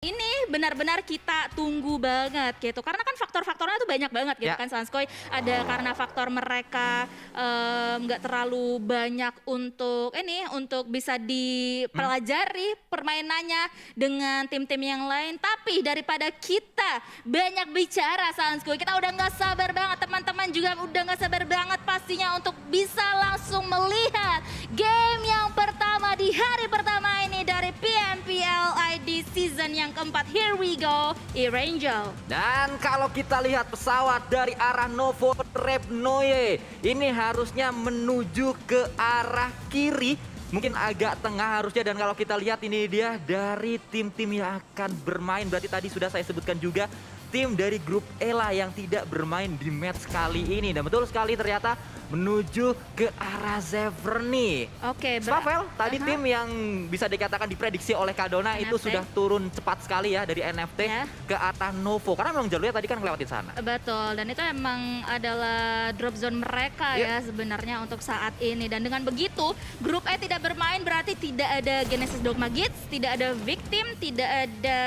Ini benar-benar kita tunggu banget gitu, karena kan faktor-faktornya tuh banyak banget gitu kan Sanskoy. Ada karena faktor mereka nggak terlalu banyak untuk bisa dipelajari permainannya dengan tim-tim yang lain. Tapi daripada kita banyak bicara Sanskoy, kita udah nggak sabar banget, teman-teman juga udah nggak sabar banget pastinya untuk bisa langsung melihat game yang pertama di hari pertama ini dari PMPLID season yang keempat. Here we go, Erangel. Dan kalau kita lihat pesawat dari arah Novo Repnoye, ini harusnya menuju ke arah kiri, mungkin agak tengah harusnya. Dan kalau kita lihat ini dia dari tim-tim yang akan bermain, berarti tadi sudah saya sebutkan juga tim dari grup Ela yang tidak bermain di match kali ini. Dan betul sekali ternyata menuju ke arah Zephyr nih. Oke, Spavel, tadi tim yang bisa dikatakan diprediksi oleh Kadona itu sudah turun cepat sekali ya dari NFT ke arah Novo. Karena memang jalurnya tadi kan ngelewatin sana. Betul, dan itu emang adalah drop zone mereka ya sebenarnya untuk saat ini. Dan dengan begitu, grup E tidak bermain berarti tidak ada Genesis Dogma Gates, tidak ada Victim, tidak ada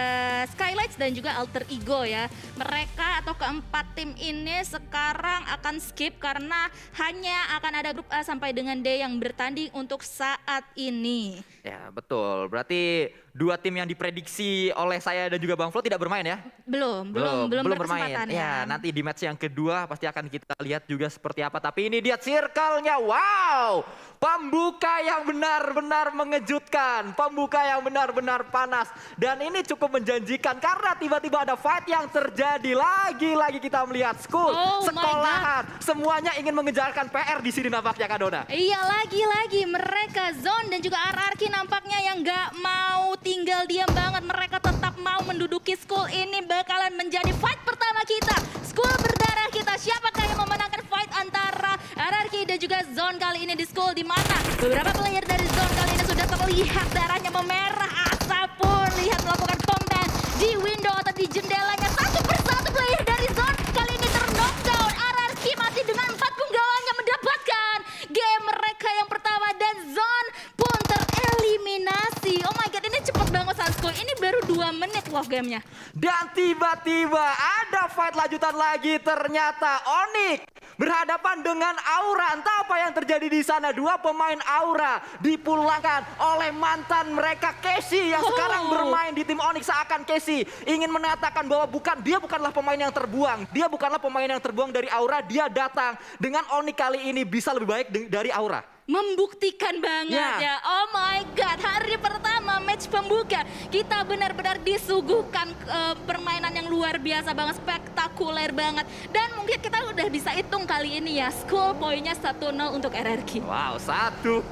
Skylights dan juga Alter Ego ya. Mereka atau keempat tim ini sekarang akan skip karena hanya akan ada grup A sampai dengan D yang bertanding untuk saat ini. Ya betul, berarti dua tim yang diprediksi oleh saya dan juga Bang Flo tidak bermain ya? Belum bermain. Ya, nanti di match yang kedua pasti akan kita lihat juga seperti apa. Tapi ini dia circle-nya, wow! Pembuka yang benar-benar mengejutkan, pembuka yang benar-benar panas. Dan ini cukup menjanjikan karena tiba-tiba ada fight yang terjadi. Lagi-lagi kita melihat school, sekolahan, semuanya ingin mengejarkan PR di sini nampaknya Kadona. Iya, lagi-lagi mereka Zone dan juga RRQ nampaknya yang nggak mau tinggal diam banget. Mereka tetap mau menduduki school ini, bakalan menjadi fight pertama kita. School berdarah kita, siapakah yang memenangkan fight antara RRQ dan juga Zone kali ini di school, di mana beberapa player dari Zone kali ini sudah terlihat darahnya memerah. Asa pun lihat melakukan combat di window atau di jendelanya. Satu persatu player dari Zone kali ini ter-knockdown. RRQ masih dengan 4 punggawanya mendapatkan game mereka yang pertama dan Zone pun tereliminasi. Oh my god, ini cepet banget Sanskoy. Ini baru 2 menit loh gamenya. Dan tiba-tiba ada fight lanjutan lagi, ternyata Onyx berhadapan dengan Aura. Entah apa yang terjadi di sana. Dua pemain Aura dipulangkan oleh mantan mereka Casey yang sekarang bermain di tim Onyx. Seakan Casey ingin menyatakan bahwa dia bukanlah pemain yang terbuang. Dia bukanlah pemain yang terbuang dari Aura. Dia datang dengan Onyx kali ini bisa lebih baik dari Aura. Membuktikan banget ya. Oh my god, hari pertama match pembuka kita benar-benar disuguhkan permainan yang luar biasa banget, spektakuler banget. Dan mungkin kita udah bisa hitung kali ini ya, school poinnya 1-0 untuk RRQ. Wow, 1-0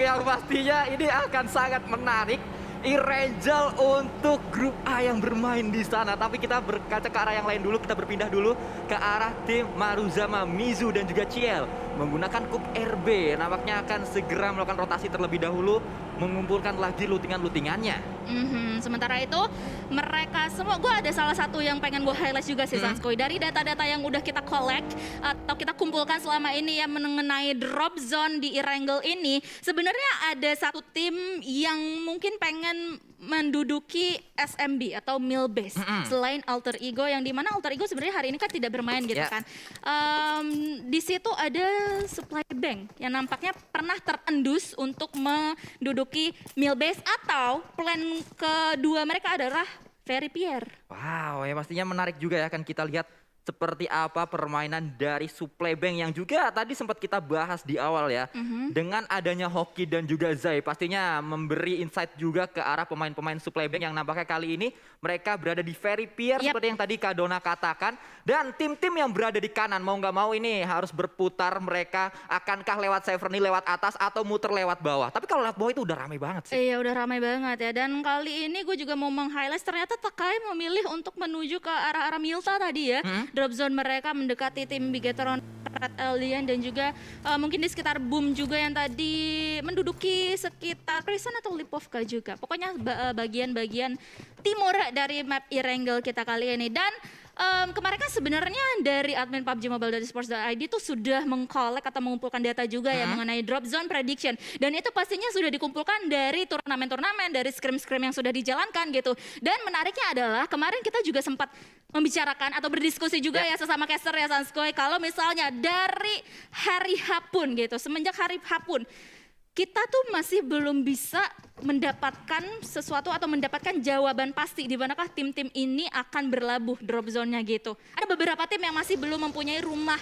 yang pastinya ini akan sangat menarik. Erangel untuk grup A yang bermain di sana. Tapi kita berkaca ke arah yang lain dulu, kita berpindah dulu ke arah tim Maruzama, Mizu dan juga Ciel menggunakan Kup RB. Nampaknya akan segera melakukan rotasi terlebih dahulu, mengumpulkan lagi lootingan-lootingannya. Sementara itu mereka semua, gue ada salah satu yang pengen gue highlight juga sih Sanskoy. Dari data-data yang udah kita collect atau kita kumpulkan selama ini ya mengenai drop zone di Erangel ini, sebenarnya ada satu tim yang mungkin pengen menduduki SMB atau Mill Base selain Alter Ego, yang dimana Alter Ego sebenarnya hari ini kan tidak bermain gitu kan. Di situ ada Supply Bank yang nampaknya pernah terendus untuk menduduki Mill Base, atau plan kedua mereka adalah Ferry Pierre. Wow, ya pastinya menarik juga ya, akan kita lihat seperti apa permainan dari Supply Bank yang juga tadi sempat kita bahas di awal ya. Dengan adanya Hoki dan juga Zai pastinya memberi insight juga ke arah pemain-pemain Supply Bank yang nampaknya kali ini mereka berada di Ferry Pier seperti yang tadi Kadona katakan. Dan tim-tim yang berada di kanan mau nggak mau ini harus berputar, mereka akankah lewat Severny lewat atas atau muter lewat bawah. Tapi kalau lewat bawah itu udah ramai banget sih. Iya, udah ramai banget ya. Dan kali ini gue juga mau meng-highlight ternyata Takai memilih untuk menuju ke arah-arah Milta tadi ya. Drop zone mereka mendekati tim Bigetron, Red Alien dan juga mungkin di sekitar Boom juga yang tadi menduduki sekitar Kristen atau Lipovka juga. Pokoknya bagian-bagian timur dari map Erangel kita kali ini. Dan Kemarin kan sebenarnya dari admin PUBG Mobile dari Sports.id itu sudah mengkolek atau mengumpulkan data juga ya mengenai drop zone prediction. Dan itu pastinya sudah dikumpulkan dari turnamen-turnamen, dari scrim-scrim yang sudah dijalankan gitu. Dan menariknya adalah kemarin kita juga sempat membicarakan atau berdiskusi juga ya sesama caster ya Sanskoy. Kalau misalnya dari hari H pun gitu, semenjak hari H pun kita tuh masih belum bisa mendapatkan sesuatu atau mendapatkan jawaban pasti di manakah tim-tim ini akan berlabuh drop zone-nya gitu. Ada beberapa tim yang masih belum mempunyai rumah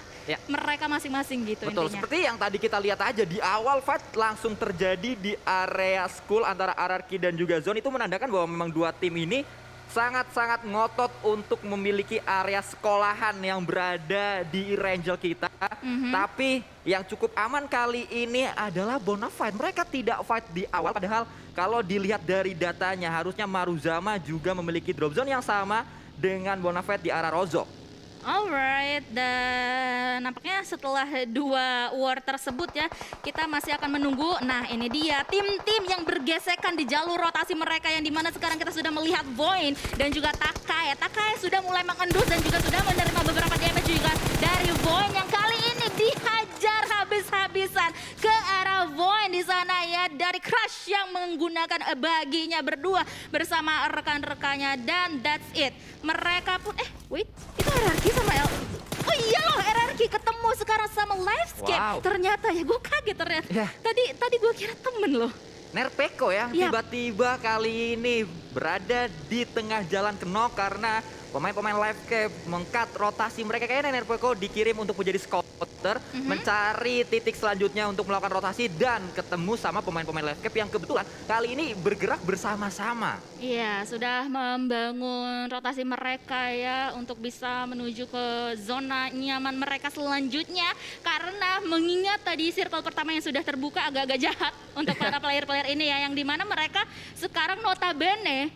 mereka masing-masing gitu. Betul, intinya. seperti yang tadi kita lihat aja di awal fight langsung terjadi di area school antara RRQ dan juga Zone, itu menandakan bahwa memang dua tim ini sangat-sangat ngotot untuk memiliki area sekolahan yang berada di Erangel kita. Tapi yang cukup aman kali ini adalah Bonafide. Mereka tidak fight di awal, padahal kalau dilihat dari datanya harusnya Maruzama juga memiliki drop zone yang sama dengan Bonafide di arah Rozok. Alright, dan nampaknya setelah dua war tersebut ya, kita masih akan menunggu. Nah ini dia tim-tim yang bergesekan di jalur rotasi mereka, yang dimana sekarang kita sudah melihat Void dan juga Takai. Takai sudah mulai mengendus dan juga sudah menerima beberapa damage juga dari Void yang kali ini dihajar habis-habisan ke arah Void di sana ya, dari Crush yang menggunakan baginya berdua bersama rekan-rekannya, dan that's it. Mereka pun wait, itu RRQ sama oh iya loh, RRQ ketemu sekarang sama Livescape. Wow. Ternyata ya, gue kaget ternyata. Tadi gue kira temen loh. Nerpeko ya, tiba-tiba kali ini berada di tengah jalan Kenok karena pemain-pemain Livescape mengkat rotasi mereka. Kayaknya Nerpeko dikirim untuk menjadi scouter, mencari titik selanjutnya untuk melakukan rotasi dan ketemu sama pemain-pemain Livescape yang kebetulan kali ini bergerak bersama-sama. Iya, sudah membangun rotasi mereka ya untuk bisa menuju ke zona nyaman mereka selanjutnya, karena mengingat tadi circle pertama yang sudah terbuka agak-agak jahat untuk para player-player ini ya, yang dimana mereka sekarang notabene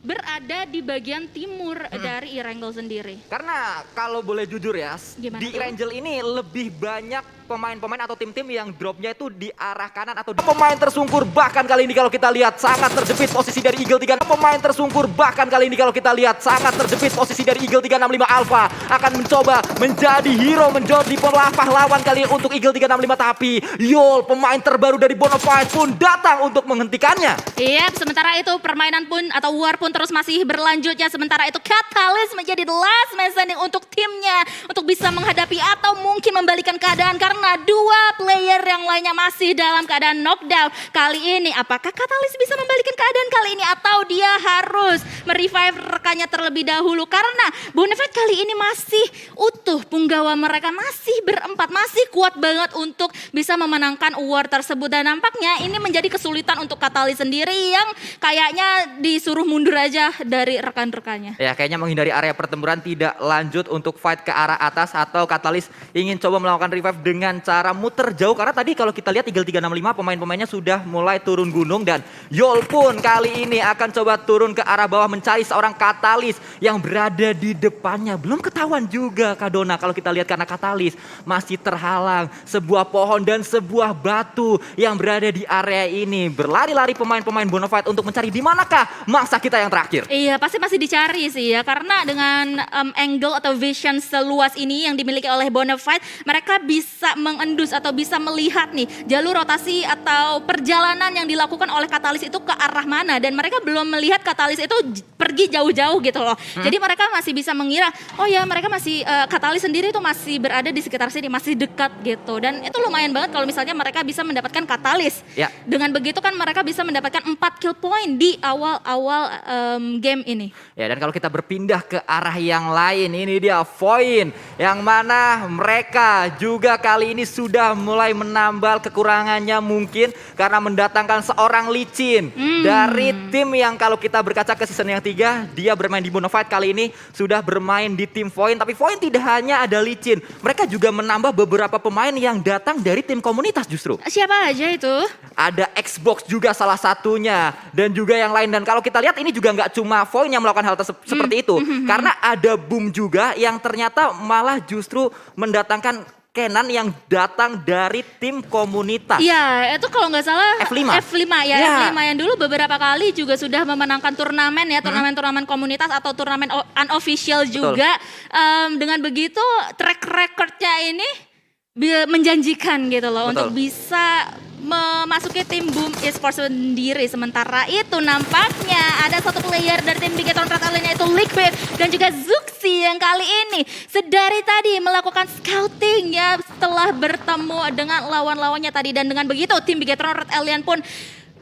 berada di bagian timur dari Erangel sendiri. Karena kalau boleh jujur ya, Gimana di tuh? Erangel ini lebih banyak pemain-pemain atau tim-tim yang dropnya itu di arah kanan atau pemain tersungkur. Bahkan kali ini kalau kita lihat sangat terjepit posisi dari Eagle 3. Pemain tersungkur bahkan kali ini kalau kita lihat sangat terjepit posisi dari Eagle 365 Alpha. Akan mencoba menjadi hero, menjadi pahlawan kali untuk Eagle 365. Tapi Yol, pemain terbaru dari Bonafide pun datang untuk menghentikannya. Iya, sementara itu permainan pun atau war pun terus masih berlanjut ya. Sementara itu Catalyst menjadi the last man standing untuk timnya, untuk bisa menghadapi atau mungkin membalikan keadaan, karena dua player yang lainnya masih dalam keadaan knockdown. Kali ini apakah Catalyst bisa membalikan keadaan kali ini, atau dia harus merevive rekannya terlebih dahulu, karena Bonafide kali ini masih utuh. Punggawa mereka masih berempat, masih kuat banget untuk bisa memenangkan war tersebut. Dan nampaknya ini menjadi kesulitan untuk Catalyst sendiri yang kayaknya disuruh mundur aja dari rekan-rekannya. Ya, kayaknya menghindari area pertempuran, tidak lanjut untuk fight ke arah atas, atau Catalyst ingin coba melakukan revive dengan cara muter jauh. Karena tadi kalau kita lihat Eagle 365 pemain-pemainnya sudah mulai turun gunung, dan Yol pun kali ini akan coba turun ke arah bawah mencari seorang Catalyst yang berada di depannya. Belum ketahuan juga Kadona kalau kita lihat, karena Catalyst masih terhalang sebuah pohon dan sebuah batu yang berada di area ini. Berlari-lari pemain-pemain Bonafide untuk mencari di manakah mangsa kita yang terakhir. Iya, pasti masih dicari sih ya, karena dengan angle atau vision seluas ini yang dimiliki oleh Bonafide, mereka bisa mengendus atau bisa melihat nih jalur rotasi atau perjalanan yang dilakukan oleh Catalyst itu ke arah mana, dan mereka belum melihat Catalyst itu pergi jauh-jauh gitu loh. Jadi mereka masih bisa mengira, oh ya mereka masih Catalyst sendiri itu masih berada di sekitar sini, masih dekat gitu. Dan itu lumayan banget kalau misalnya mereka bisa mendapatkan Catalyst. Ya. Dengan begitu kan mereka bisa mendapatkan 4 kill point di awal-awal game ini. Ya, dan kalau kita berpindah ke arah yang lain, ini dia Void, yang mana mereka juga kali ini sudah mulai menambal kekurangannya mungkin karena mendatangkan seorang Licin dari tim yang kalau kita berkaca ke season yang 3, dia bermain di Bonafide, kali ini sudah bermain di tim Void. Tapi Void tidak hanya ada Licin, mereka juga menambah beberapa pemain yang datang dari tim komunitas justru. Siapa aja itu? Ada Xbox juga salah satunya, dan juga yang lain. Dan kalau kita lihat ini juga nggak cuma Void yang melakukan hal seperti itu, karena ada Boom juga yang ternyata malah justru mendatangkan Kenan yang datang dari tim komunitas. Iya, itu kalau nggak salah F5. F5 ya, Ya. F5 yang dulu beberapa kali juga sudah memenangkan turnamen ya, turnamen-turnamen komunitas atau turnamen unofficial juga. Dengan begitu track recordnya ini menjanjikan gitu loh Betul. untuk bisa memasuki tim Boom Esports sendiri. Sementara itu nampaknya ada satu player dari tim Bigetron Red Alien yaitu Liquid dan juga Zuxi yang kali ini sedari tadi melakukan scouting ya setelah bertemu dengan lawan-lawannya tadi. Dan dengan begitu tim Bigetron Red Alien pun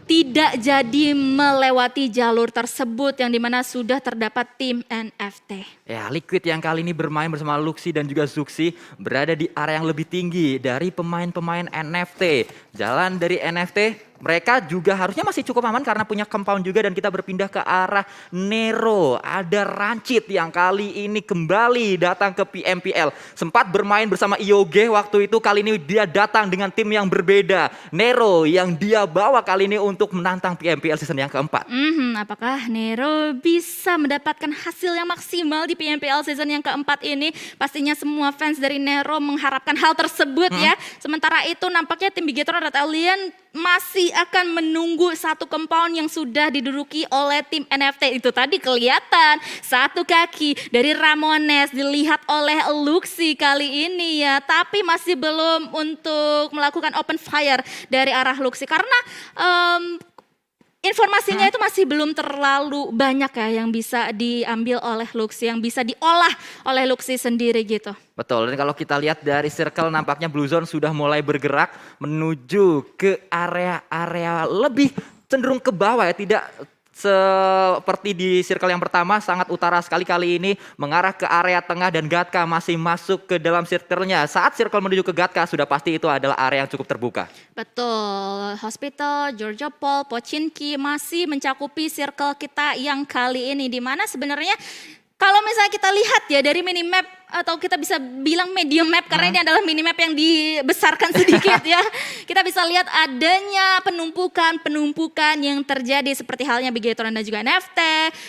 tidak jadi melewati jalur tersebut yang dimana sudah terdapat tim NFT. Ya, Liquid yang kali ini bermain bersama Luxi dan juga Zuxi berada di area yang lebih tinggi dari pemain-pemain NFT. Jalan dari NFT, mereka juga harusnya masih cukup aman karena punya compound juga dan kita berpindah ke arah Nero. Ada Rancid yang kali ini kembali datang ke PMPL. Sempat bermain bersama IOG waktu itu, kali ini dia datang dengan tim yang berbeda. Nero yang dia bawa kali ini untuk menantang PMPL season yang keempat. Apakah Nero bisa mendapatkan hasil yang maksimal di PMPL season yang keempat ini? Pastinya semua fans dari Nero mengharapkan hal tersebut ya. Sementara itu nampaknya tim Bigetron Red Alien masih akan menunggu satu compound yang sudah diduduki oleh tim NFT. Itu tadi kelihatan satu kaki dari Ramones dilihat oleh Luxi kali ini ya. Tapi masih belum untuk melakukan open fire dari arah Luxi karena informasinya itu masih belum terlalu banyak ya yang bisa diambil oleh Luxi, yang bisa diolah oleh Luxi sendiri gitu. Betul, dan kalau kita lihat dari circle nampaknya Blue Zone sudah mulai bergerak menuju ke area-area lebih cenderung ke bawah ya, tidak seperti di circle yang pertama sangat utara sekali, kali ini mengarah ke area tengah dan Gatka masih masuk ke dalam circle-nya. Saat circle menuju ke Gatka sudah pasti itu adalah area yang cukup terbuka. Betul, Hospital, Georgiopol, Pochinki masih mencakupi circle kita yang kali ini. Dimana sebenarnya kalau misalnya kita lihat ya dari minimap atau kita bisa bilang medium map karena ini adalah minimap yang dibesarkan sedikit ya. Kita bisa lihat adanya penumpukan yang terjadi seperti halnya Bigetron dan juga NFT.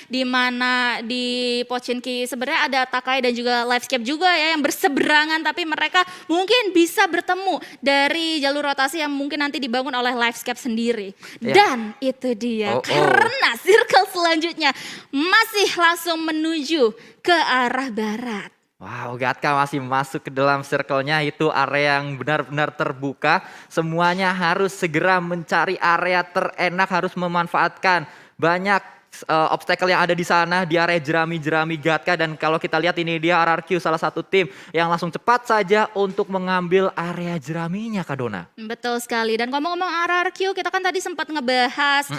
Di mana di Pochinki sebenarnya ada Takai dan juga Livescape juga ya yang berseberangan. Tapi mereka mungkin bisa bertemu dari jalur rotasi yang mungkin nanti dibangun oleh Livescape sendiri. Dan itu dia karena circle selanjutnya masih langsung menuju ke arah barat. Wow, Gatka masih masuk ke dalam circle-nya, itu area yang benar-benar terbuka. Semuanya harus segera mencari area terenak, harus memanfaatkan banyak obstacle yang ada di sana di area jerami-jerami Gatka. Dan kalau kita lihat ini dia RRQ, salah satu tim yang langsung cepat saja untuk mengambil area jeraminya, Kak Dona. Betul sekali. Dan ngomong-ngomong RRQ, kita kan tadi sempat ngebahas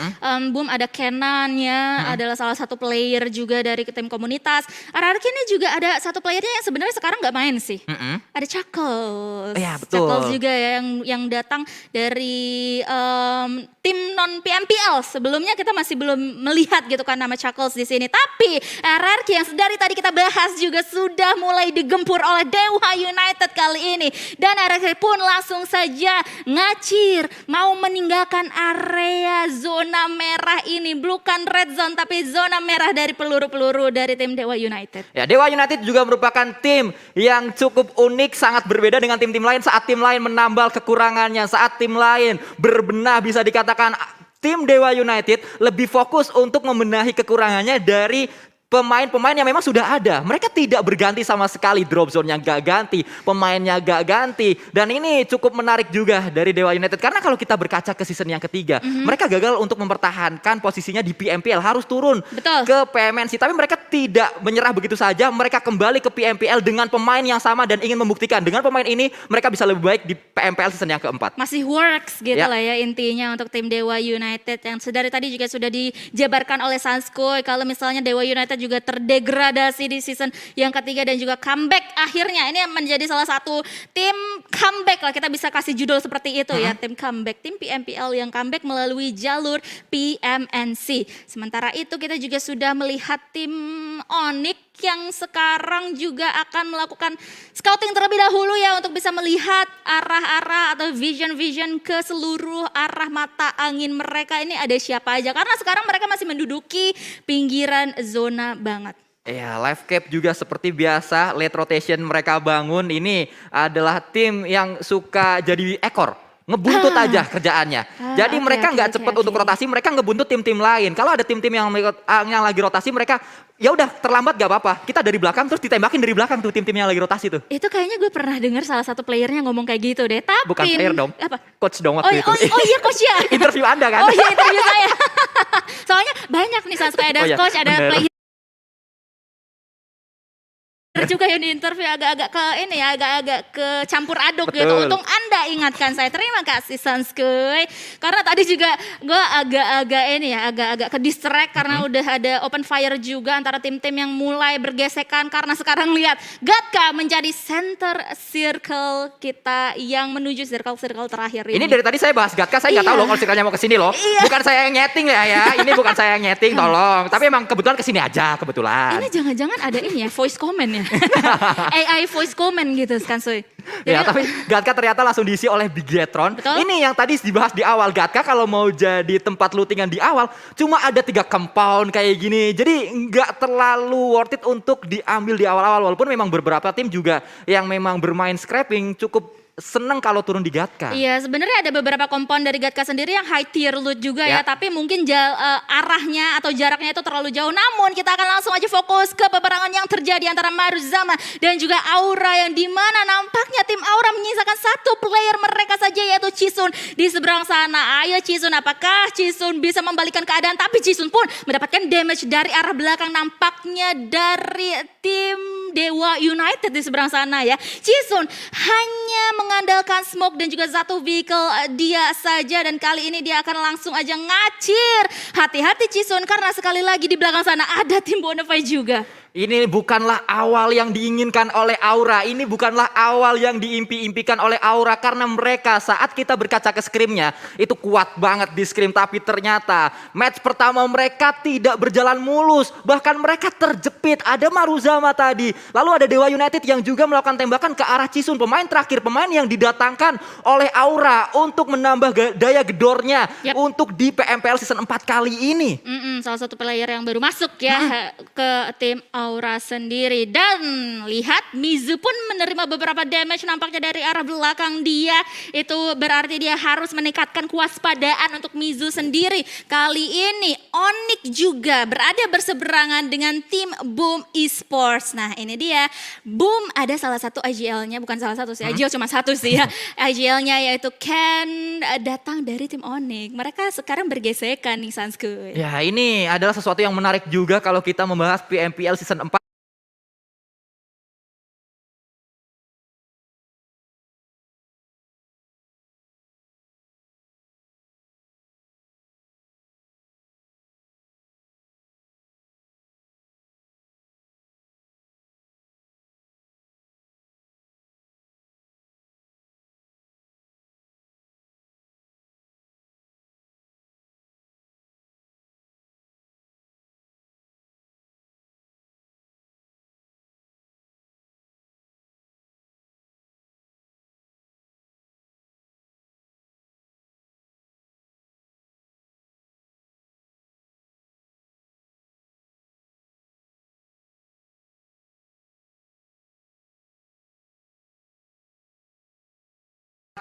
Boom ada Kenan ya, adalah salah satu player juga dari tim komunitas. RRQ ini juga ada satu playernya yang sebenarnya sekarang nggak main sih. Ada Chuckles. Ya, betul. Chuckles juga ya yang datang dari tim non PMPL. Sebelumnya kita masih belum melihat gitu kan nama Chuckles di sini. Tapi RRQ yang dari tadi kita bahas juga sudah mulai digempur oleh Dewa United kali ini. Dan RRQ pun langsung saja ngacir mau meninggalkan area zona merah ini. Bukan red zone tapi zona merah dari peluru-peluru dari tim Dewa United. Ya, Dewa United juga merupakan tim yang cukup unik, sangat berbeda dengan tim-tim lain. Saat tim lain menambal kekurangannya, saat tim lain berbenah, bisa dikatakan tim Dewa United lebih fokus untuk membenahi kekurangannya dari pemain-pemain yang memang sudah ada. Mereka tidak berganti sama sekali, drop zone-nya gak ganti, pemainnya gak ganti. Dan ini cukup menarik juga dari Dewa United. Karena kalau kita berkaca ke season yang ketiga, mereka gagal untuk mempertahankan posisinya di PMPL. Harus turun ke PMNC. Tapi mereka tidak menyerah begitu saja. Mereka kembali ke PMPL dengan pemain yang sama dan ingin membuktikan. Dengan pemain ini, mereka bisa lebih baik di PMPL season yang keempat. Masih works gitu lah ya intinya untuk tim Dewa United. Yang sedari tadi juga sudah dijabarkan oleh Sanskoy. Kalau misalnya Dewa United juga terdegradasi di season yang ketiga dan juga comeback akhirnya ini menjadi salah satu tim comeback lah, kita bisa kasih judul seperti itu ya, tim comeback, tim PMPL yang comeback melalui jalur PMNC. Sementara itu kita juga sudah melihat tim Onyx yang sekarang juga akan melakukan scouting terlebih dahulu ya untuk bisa melihat arah-arah atau vision-vision ke seluruh arah mata angin mereka ini ada siapa aja. Karena sekarang mereka masih menduduki pinggiran zona banget. Ya, Live Cap juga seperti biasa, late rotation mereka bangun. Ini adalah tim yang suka jadi ekor. Ngebuntut aja kerjaannya. Jadi mereka nggak cepet untuk rotasi, mereka ngebuntut tim-tim lain. Kalau ada tim-tim yang lagi rotasi, mereka ya udah terlambat gak apa-apa. Kita dari belakang terus ditembakin dari belakang tuh tim-tim yang lagi rotasi tuh. Itu kayaknya gue pernah dengar salah satu playernya ngomong kayak gitu deh. Tapi Bukan player dong, apa? coach dong waktu itu. Oh iya coach ya. Interview Anda kan? Oh iya interview saya. Soalnya banyak nih suka ada Oh iya, coach, ada bener. player juga yang di interview agak-agak ke ini ya, agak-agak ke campur aduk gitu. Betul. Untung Anda ingatkan saya. Terima kasih Sanskuy. Karena tadi juga gue agak-agak ini ya, agak-agak ke distract karena udah ada open fire juga antara tim-tim yang mulai bergesekan karena sekarang lihat Gatka menjadi center circle kita yang menuju circle-circle terakhir ini. Ini dari tadi saya bahas Gatka, saya nggak tahu loh kalau circle-nya mau kesini loh. Iya. Bukan saya yang nyeting ya. Ini bukan saya yang nyeting, tolong. Tapi emang kebetulan kesini aja, kebetulan. Ini jangan-jangan ada ini ya, voice comment ya. AI voice comment gitu kan Soy. Ya, tapi Gatka ternyata langsung diisi oleh Bigetron. Betul. Ini yang tadi dibahas di awal. Gatka kalau mau jadi tempat lootingan di awal, cuma ada 3 compound kayak gini. Jadi nggak terlalu worth it untuk diambil di awal-awal. Walaupun memang beberapa tim juga yang memang bermain scrapping cukup seneng kalau turun di Gatka. Iya, sebenarnya ada beberapa kompon dari Gatka sendiri yang high tier loot juga ya, Ya. tapi mungkin arahnya atau jaraknya itu terlalu jauh. Namun kita akan langsung aja fokus ke peperangan yang terjadi antara Maruzama dan juga Aura, yang dimana nampaknya tim Aura menyisakan 1 player mereka saja, yaitu Chisun di seberang sana. Ayo Chisun, apakah Chisun bisa membalikan keadaan? Tapi Chisun pun mendapatkan damage dari arah belakang, nampaknya dari tim Dewa United di seberang sana ya. Chisun hanya mengandalkan smoke dan juga satu vehicle dia saja, dan kali ini dia akan langsung aja ngacir. Hati-hati Chisun, karena sekali lagi di belakang sana ada tim Bonafide juga. Ini bukanlah awal yang diinginkan oleh Aura. Ini bukanlah awal yang diimpi-impikan oleh Aura. Karena mereka saat kita berkaca ke scrimnya, itu kuat banget di scrim. Tapi ternyata match pertama mereka tidak berjalan mulus. Bahkan mereka terjepit. Ada Maruzama tadi. Lalu ada Dewa United yang juga melakukan tembakan ke arah Chisun. Pemain terakhir, pemain yang didatangkan oleh Aura untuk menambah daya gedornya. Yap. Untuk di PMPL season 4 kali ini. Salah satu player yang baru masuk ya ke tim Aura sendiri. Dan lihat Mizu pun menerima beberapa damage nampaknya dari arah belakang dia. Itu berarti dia harus meningkatkan kewaspadaan untuk Mizu sendiri. Kali ini Onyx juga berada berseberangan dengan tim Boom Esports. Nah ini dia, Boom ada salah satu IGL-nya, bukan salah satu sih, IGL cuma satu sih ya. IGL-nya yaitu Ken datang dari tim Onyx. Mereka sekarang bergesekan nih Sanskuy. Ya, ini adalah sesuatu yang menarik juga kalau kita membahas PMPL season 4.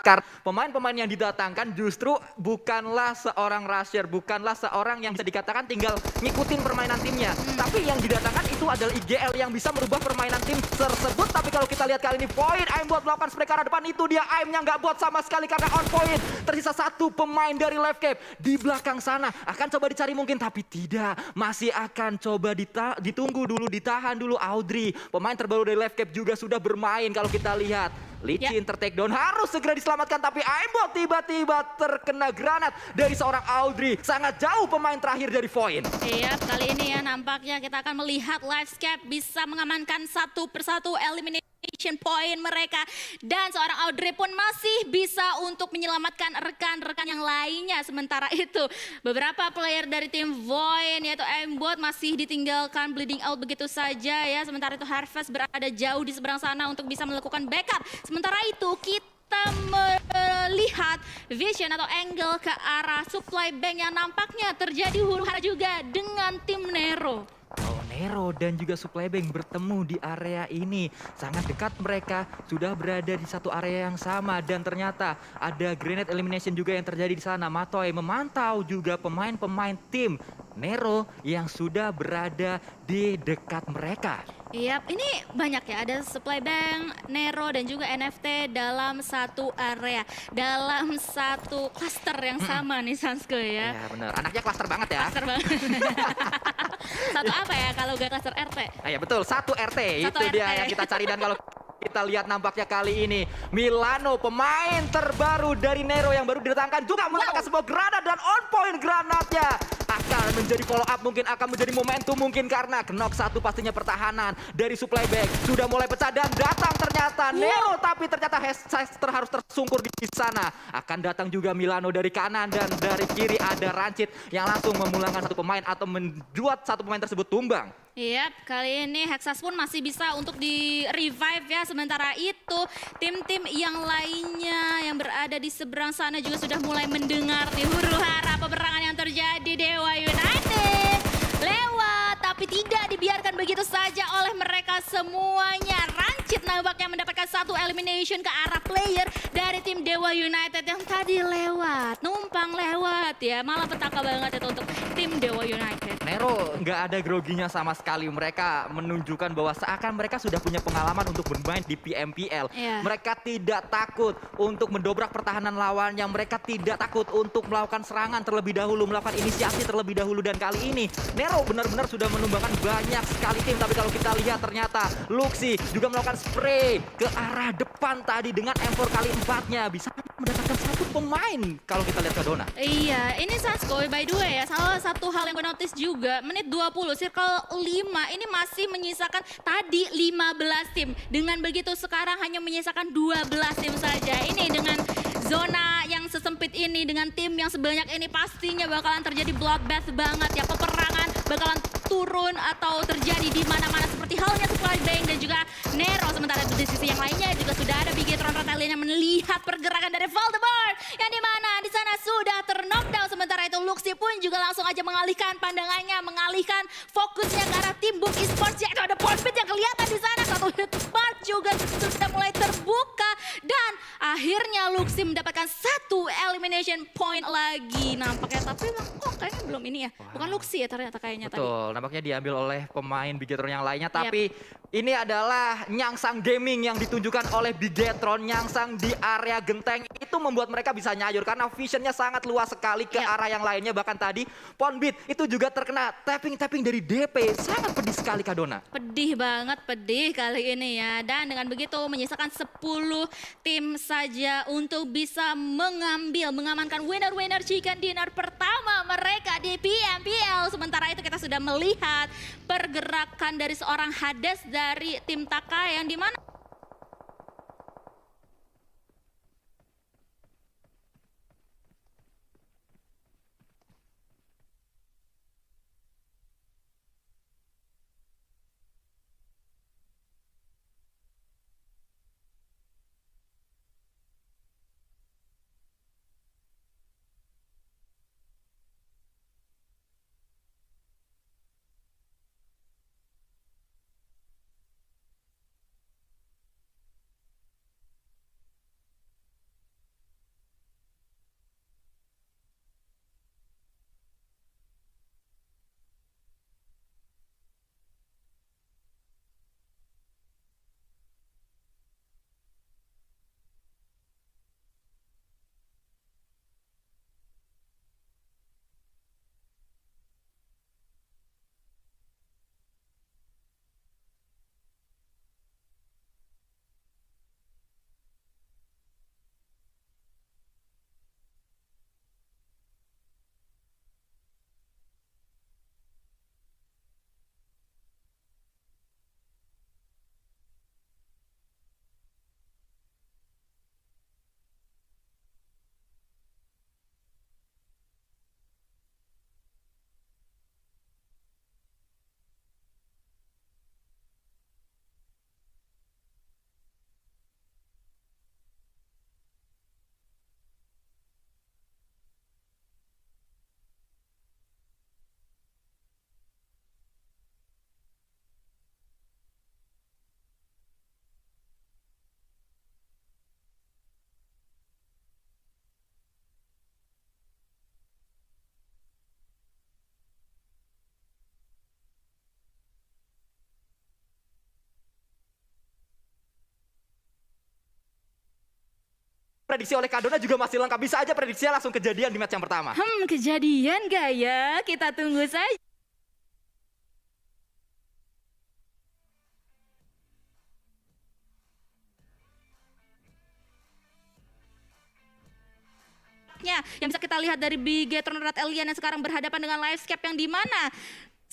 Karena pemain-pemain yang didatangkan justru bukanlah seorang rusher, bukanlah seorang yang bisa dikatakan tinggal ngikutin permainan timnya. Tapi yang didatangkan itu adalah IGL yang bisa merubah permainan tim tersebut. Tapi kalau kita lihat kali ini Point, Aimbot melakukan spray ke arah depan, itu dia aimnya nggak bot sama sekali karena on point. Tersisa 1 pemain dari Live Cap di belakang sana. Akan coba dicari mungkin, tapi tidak. Masih akan coba ditunggu dulu, ditahan dulu. Audrey, pemain terbaru dari Live Cap juga sudah bermain kalau kita lihat. Licin tertakedown, harus segera diselamatkan, tapi Aimbot tiba-tiba terkena granat dari seorang Audrey. Sangat jauh pemain terakhir dari Void. Iya, kali ini ya nampaknya kita akan melihat Livescape bisa mengamankan satu persatu elimination point mereka. Dan seorang Audrey pun masih bisa untuk menyelamatkan rekan-rekan yang lainnya. Sementara itu beberapa player dari tim Void yaitu Aimbot masih ditinggalkan bleeding out begitu saja ya. Sementara itu Harvest berada jauh di seberang sana untuk bisa melakukan backup. Sementara itu kita melihat vision atau angle ke arah supply bank yang nampaknya terjadi huru-hara juga dengan tim Nero. Oh, Nero dan juga Suplebeng bertemu di area ini. Sangat dekat mereka, sudah berada di satu area yang sama. Dan ternyata ada grenade elimination juga yang terjadi di sana. Matoy memantau juga pemain-pemain tim Nero yang sudah berada di dekat mereka. Yap, ini banyak ya, ada supply bank, Nero dan juga NFT dalam satu area, dalam satu cluster yang sama nih Sansko ya. Ya bener, anaknya klaster banget ya. Cluster banget. Satu apa ya kalau gak cluster RT? Ya betul, satu RT, Satu itu dia RT. yang kita cari. Dan kalau kita lihat nampaknya kali ini Milano, pemain terbaru dari Nero yang baru didatangkan, juga meletakkan sebuah granat dan on point granatnya akan menjadi follow up, mungkin akan menjadi momentum mungkin karena knock satu pastinya pertahanan dari supply bag sudah mulai pecah dan datang ternyata Nero, tapi ternyata Hester harus tersungkur di sana. Akan datang juga Milano dari kanan dan dari kiri ada Rancid yang langsung memulangkan satu pemain atau menjuat satu pemain tersebut tumbang. Yap, kali ini Hexas pun masih bisa untuk di revive ya. Sementara itu tim-tim yang lainnya yang berada di seberang sana juga sudah mulai mendengar nih huru hara peperangan yang terjadi. Dewa United lewat, tapi tidak dibiarkan begitu saja oleh mereka semuanya. Rancid nampaknya mendapatkan satu elimination ke arah player dari tim Dewa United yang tadi lewat, numpang lewat ya. Malah petaka banget itu untuk tim Dewa United. Nero nggak ada groginya sama sekali. Mereka menunjukkan bahwa seakan mereka sudah punya pengalaman untuk bermain di PMPL. Iya. Mereka tidak takut untuk mendobrak pertahanan lawan, yang mereka tidak takut untuk melakukan serangan terlebih dahulu, melakukan inisiasi terlebih dahulu. Dan kali ini Nero benar-benar sudah menumbangkan banyak sekali tim. Tapi kalau kita lihat ternyata Luxi juga melakukan spray ke arah depan tadi dengan M4 kali 4-nya. Bisa mendatangkan satu pemain kalau kita lihat ke Dona. Iya, ini Sasko by the way ya, salah satu hal yang gue notice juga, menit 20, circle 5 ini masih menyisakan tadi 15 tim. Dengan begitu sekarang hanya menyisakan 12 tim saja. Ini dengan zona yang sesempit ini, dengan tim yang sebanyak ini pastinya bakalan terjadi bloodbath banget ya. Peperangan bakalan turun atau terjadi di mana-mana seperti halnya Supply Bank dan juga Nero. Sementara di sisi yang lainnya juga sudah ada Bigetron Reptilian yang melihat pergerakan dari Voldemort yang dimana di sana sudah terknockdown. Sementara itu Luxi pun juga langsung aja mengalihkan pandangannya, mengalihkan fokusnya ke arah tim Boom Esports, yaitu ada Poundbit yang kelihatan di sana. Satu hit mark juga sudah mulai terbuka dan akhirnya Luxi mendapatkan satu elimination point lagi nampaknya. Tapi emang kok kayaknya belum ini ya, bukan Luxi ya ternyata kayaknya tadi. Betul, nampaknya diambil oleh pemain Bigetron yang lainnya. Tapi ini adalah Nyangsang Gaming yang ditunjukkan oleh Bigetron. Nyangsang di area genteng itu membuat mereka bisa nyayur karena visionnya sangat luas sekali ke arah yang lainnya. Bahkan tadi Poundbit itu juga terkena tapping-tapping dari DP. Sangat pedih sekali Kak Dona. Pedih banget, pedih kali ini ya. Dan dengan begitu menyisakan 10 tim saja untuk bisa mengamankan winner-winner chicken dinner pertama mereka di PMPL. Sementara itu kita sudah melihat pergerakan dari seorang Hades dari tim Taka yang dimana prediksi oleh Kadona juga masih lengkap. Bisa aja prediksinya langsung kejadian di match yang pertama. Kejadian gak ya? Kita tunggu saja. Yang bisa kita lihat dari Bigetron Red Alien yang sekarang berhadapan dengan Livescape yang di mana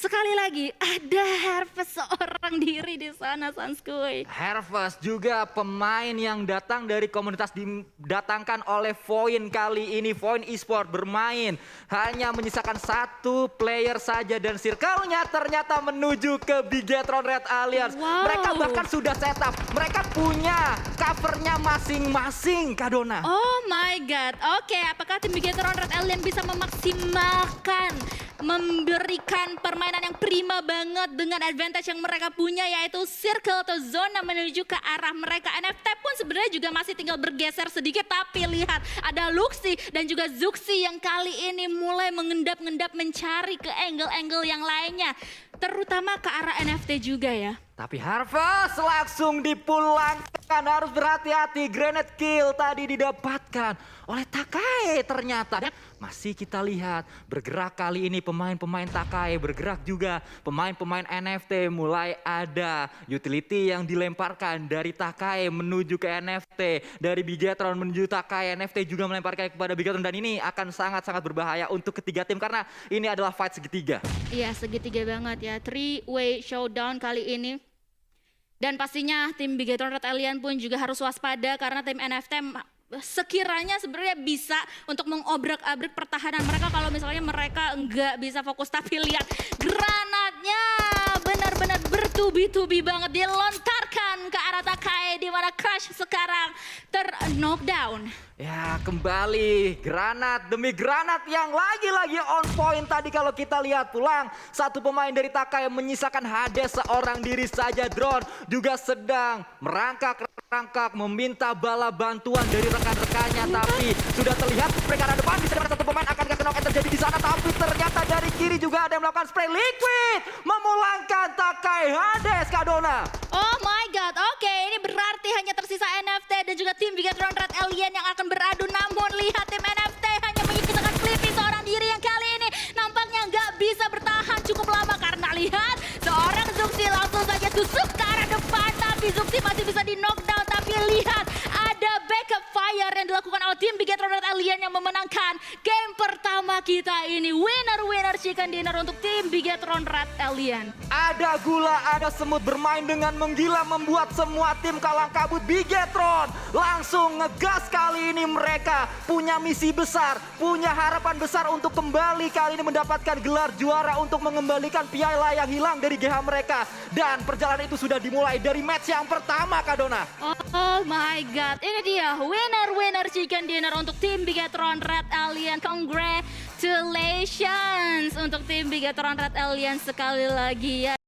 sekali lagi ada Harvest seorang diri di sana, Sanskuy. Harvest juga pemain yang datang dari komunitas didatangkan oleh Voin kali ini. Voin Esport bermain hanya menyisakan satu player saja dan circle-nya ternyata menuju ke Bigetron Red Alliance. Wow. Mereka bahkan sudah setup, mereka punya covernya masing-masing, Kadona. Oh my god, oke, apakah tim Bigetron Red Alien bisa memaksimalkan, memberikan permainan yang prima banget dengan advantage yang mereka punya, yaitu circle atau zona menuju ke arah mereka. NFT pun sebenarnya juga masih tinggal bergeser sedikit, tapi lihat ada Luxi dan juga Zuxi yang kali ini mulai mengendap-endap mencari ke angle-angle yang lainnya, terutama ke arah NFT juga ya. Tapi Harvest langsung dipulangkan, harus berhati-hati. Grenade kill tadi didapatkan oleh Takai ternyata. Dan masih kita lihat bergerak kali ini pemain-pemain Takai, bergerak juga pemain-pemain NFT. Mulai ada utility yang dilemparkan dari Takai menuju ke NFT. Dari Bigetron menuju Takai, NFT juga melemparkan kepada Bigetron. Dan ini akan sangat-sangat berbahaya untuk ketiga tim karena ini adalah fight segitiga. Iya, segitiga banget ya. Three-way showdown kali ini. Dan pastinya tim Bigetron Red Alien pun juga harus waspada karena tim NFT sekiranya sebenarnya bisa untuk mengobrak-abrik pertahanan mereka kalau misalnya mereka nggak bisa fokus. Tapi lihat granatnya benar-benar bertubi-tubi banget dilontarkan ke arah Takai, di mana Crush sekarang ter-knockdown. Ya, kembali granat demi granat yang lagi-lagi on point tadi. Kalau kita lihat pulang, satu pemain dari Takai menyisakan Hades seorang diri saja. Drone juga sedang merangkak meminta bala bantuan dari rekan-rekannya, tapi sudah terlihat mereka ada depan. Di sana satu pemain akan knock yang terjadi di sana, tapi ternyata dari kiri juga ada yang melakukan spray liquid memulangkan Takai Hades, Kadona. Oh my god, oke, ini berarti hanya tersisa NFT dan juga tim Bigetron Red Alien yang akan beradu. Namun lihat tim NFT hanya menyisakan Flippy seorang diri yang kali ini nampaknya nggak bisa bertahan cukup lama karena lihat seorang Zuxi langsung saja tusuk ke arah depan, tapi Zuxi masih bisa di knockdown. Tapi lihat ada backup fire yang dilakukan oleh tim Bigetron Red Alien yang memenangkan game pertama kita ini. Winner chicken dinner untuk tim Bigetron Red Alien. Ada gula, ada semut bermain dengan menggila membuat semua tim kalang kabut. Bigetron langsung ngegas kali ini, mereka punya misi besar, punya harapan besar untuk kembali kali ini mendapatkan gelar juara untuk mengembalikan piala yang hilang dari GH mereka. Dan perjalanan itu sudah dimulai dari match yang pertama, Kadona. Oh my god, ini dia winner chicken dinner untuk tim Bigetron Red Alien. Congratulations untuk tim Bigetron Red Alien sekali lagi ya.